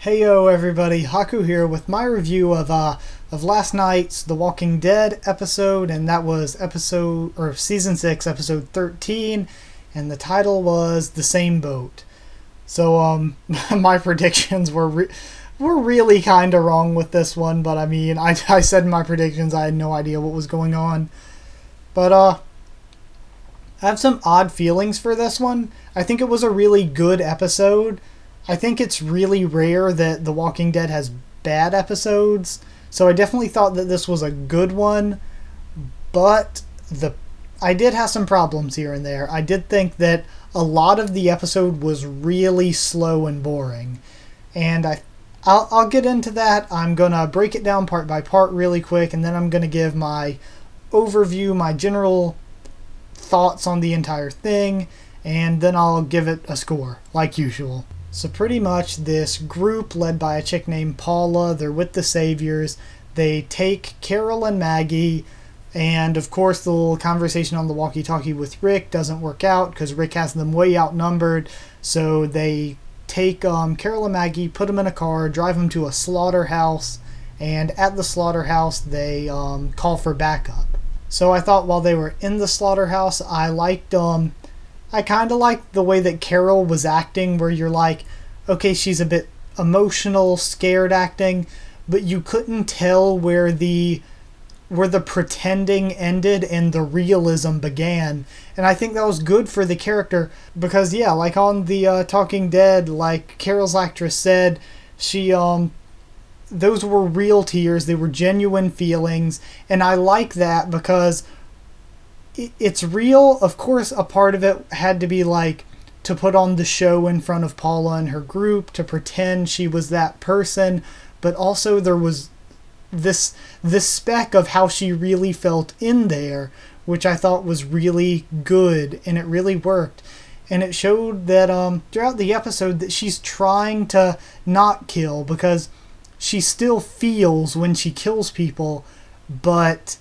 Heyo everybody, Haku here with my review of last night's The Walking Dead episode, and that was season 6, episode 13, and the title was The Same Boat. So my predictions were really kind of wrong with this one, but I mean, I said in my predictions I had no idea what was going on. But I have some odd feelings for this one. I think it was a really good episode. I think it's really rare that The Walking Dead has bad episodes, so I definitely thought that this was a good one, but I did have some problems here and there. I did think that a lot of the episode was really slow and boring, and I'll get into that. I'm going to break it down part by part really quick, and then I'm going to give my overview, my general thoughts on the entire thing, and then I'll give it a score, like usual. So pretty much this group led by a chick named Paula, they're with the Saviors. They take Carol and Maggie, and of course the little conversation on the walkie-talkie with Rick doesn't work out because Rick has them way outnumbered. So they take Carol and Maggie, put them in a car, drive them to a slaughterhouse, and at the slaughterhouse they call for backup. So I thought while they were in the slaughterhouse, I kind of liked the way that Carol was acting, where you're like, okay, she's a bit emotional, scared acting, but you couldn't tell where the pretending ended and the realism began. And I think that was good for the character because, yeah, like on the Talking Dead, like Carol's actress said, she those were real tears, they were genuine feelings, and I like that because it's real. Of course, a part of it had to be like to put on the show in front of Paula and her group, to pretend she was that person, but also there was this speck of how she really felt in there, which I thought was really good, and it really worked. And it showed that throughout the episode that she's trying to not kill, because she still feels when she kills people, but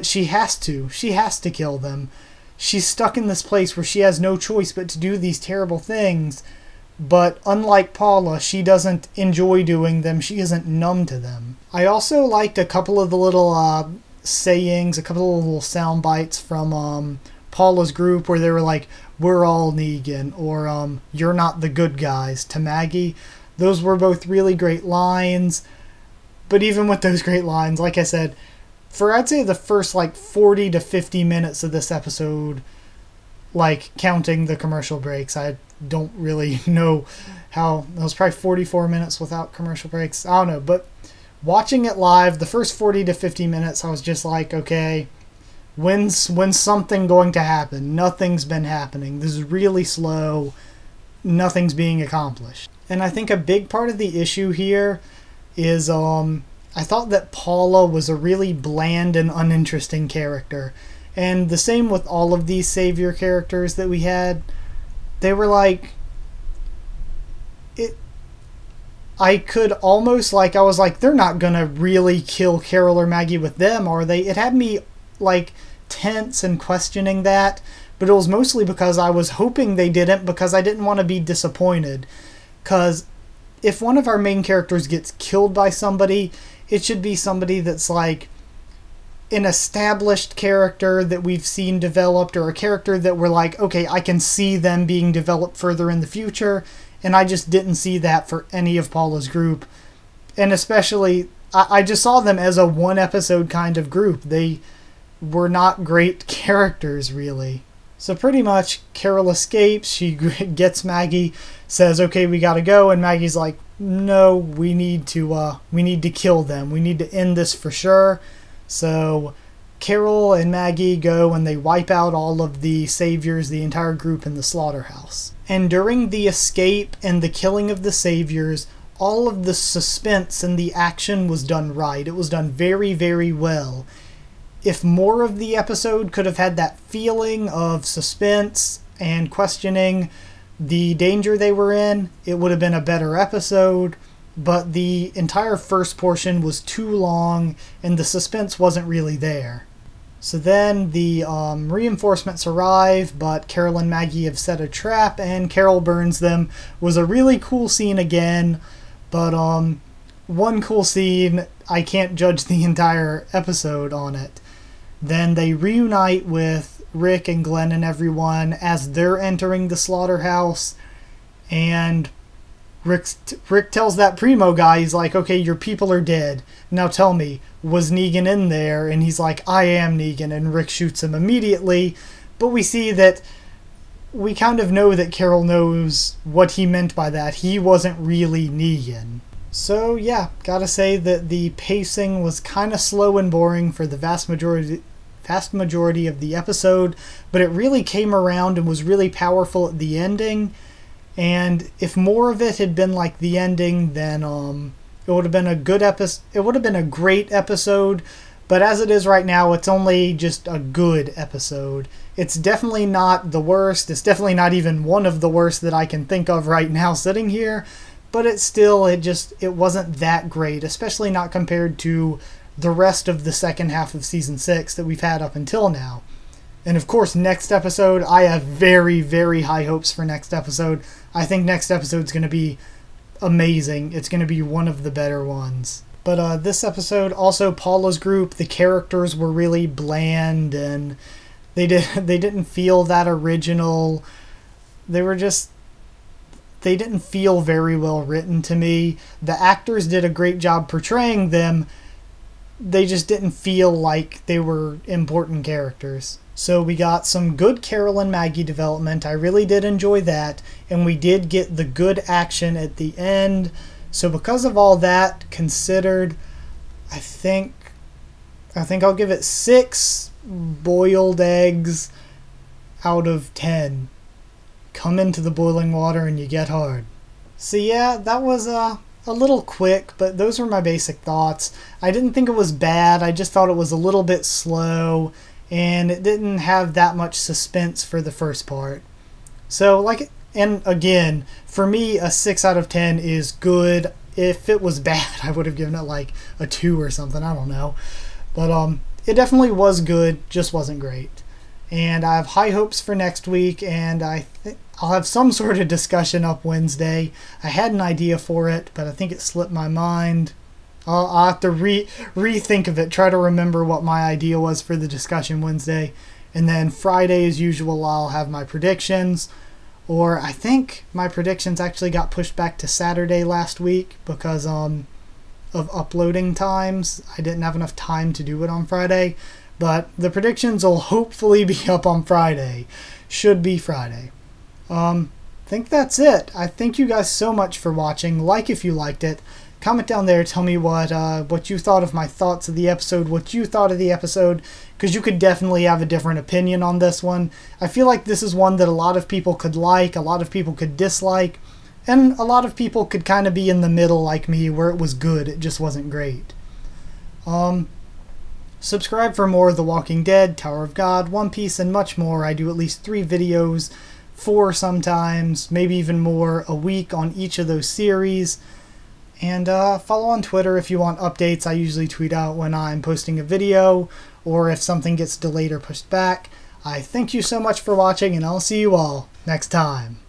she has to kill them. She's stuck in this place where she has no choice but to do these terrible things, but unlike Paula, she doesn't enjoy doing them. She isn't numb to them. I also liked a couple of the little sayings, a couple of little sound bites from Paula's group, where they were like, "We're all Negan," or "You're not the good guys," to Maggie. Those were both really great lines, but even with those great lines, like I said, for I'd say the first like 40 to 50 minutes of this episode, like counting the commercial breaks, I don't really know how, it was probably 44 minutes without commercial breaks, I don't know, but watching it live, the first 40 to 50 minutes, I was just like, okay, when's something going to happen? Nothing's been happening. This is really slow. Nothing's being accomplished. And I think a big part of the issue here is I thought that Paula was a really bland and uninteresting character. And the same with all of these Savior characters that we had. They were like... I could almost, like, I was like, they're not gonna really kill Carol or Maggie with them, are they? It had me, like, tense and questioning that. But it was mostly because I was hoping they didn't, because I didn't want to be disappointed. Because if one of our main characters gets killed by somebody, it should be somebody that's like an established character that we've seen developed, or a character that we're like, okay, I can see them being developed further in the future, and I just didn't see that for any of Paula's group. And especially, I just saw them as a one episode kind of group. They were not great characters, really. So pretty much, Carol escapes, she gets Maggie, says, okay, we gotta go, and Maggie's like, no, we need to kill them. We need to end this for sure. So Carol and Maggie go and they wipe out all of the Saviors, the entire group in the slaughterhouse. And during the escape and the killing of the Saviors, all of the suspense and the action was done right. It was done very, very well. If more of the episode could have had that feeling of suspense and questioning the danger they were in, it would have been a better episode. But the entire first portion was too long, and the suspense wasn't really there. So then the reinforcements arrive, but Carol and Maggie have set a trap and Carol burns them. Was a really cool scene again, but one cool scene, I can't judge the entire episode on it. Then they reunite with Rick and Glenn and everyone as they're entering the slaughterhouse, and Rick tells that Primo guy, he's like, okay, your people are dead. Now tell me, was Negan in there? And he's like, I am Negan. And Rick shoots him immediately. But we see that we kind of know that Carol knows what he meant by that. He wasn't really Negan. So yeah, gotta say that the pacing was kind of slow and boring for the vast majority of the episode, but it really came around and was really powerful at the ending. And if more of it had been like the ending, then it would have been a good episode. It would have been a great episode, but as it is right now, it's only just a good episode. It's definitely not the worst. It's definitely not even one of the worst that I can think of right now sitting here, but it wasn't that great, especially not compared to the rest of the second half of season 6 that we've had up until now. And of course, next episode, I have very, very high hopes for next episode. I think next episode's going to be amazing. It's going to be one of the better ones. But this episode, also Paula's group, the characters were really bland and they didn't feel that original. They didn't feel very well written to me. The actors did a great job portraying them. They just didn't feel like they were important characters. So we got some good Carol and Maggie development. I really did enjoy that. And we did get the good action at the end. So because of all that considered, I think I'll give it 6 boiled eggs out of 10. Come into the boiling water and you get hard. So yeah, that was a little quick, but those were my basic thoughts. I didn't think it was bad. I just thought it was a little bit slow, and it didn't have that much suspense for the first part. So, and again, for me, a 6 out of 10 is good. If it was bad, I would have given it like a 2 or something. I don't know. But it definitely was good, just wasn't great. And I have high hopes for next week, and I think I'll have some sort of discussion up Wednesday. I had an idea for it, but I think it slipped my mind. I'll have to rethink of it, try to remember what my idea was for the discussion Wednesday. And then Friday, as usual, I'll have my predictions. Or I think my predictions actually got pushed back to Saturday last week because of uploading times. I didn't have enough time to do it on Friday. But the predictions will hopefully be up on Friday. Should be Friday. I think that's it. I thank you guys so much for watching. Like if you liked it. Comment down there. Tell me what you thought of my thoughts of the episode. What you thought of the episode. Because you could definitely have a different opinion on this one. I feel like this is one that a lot of people could like. A lot of people could dislike. And a lot of people could kind of be in the middle like me where it was good. It just wasn't great. Subscribe for more of The Walking Dead, Tower of God, One Piece, and much more. I do at least 3 videos, 4 sometimes, maybe even more, a week on each of those series. And follow on Twitter if you want updates. I usually tweet out when I'm posting a video or if something gets delayed or pushed back. I thank you so much for watching, and I'll see you all next time.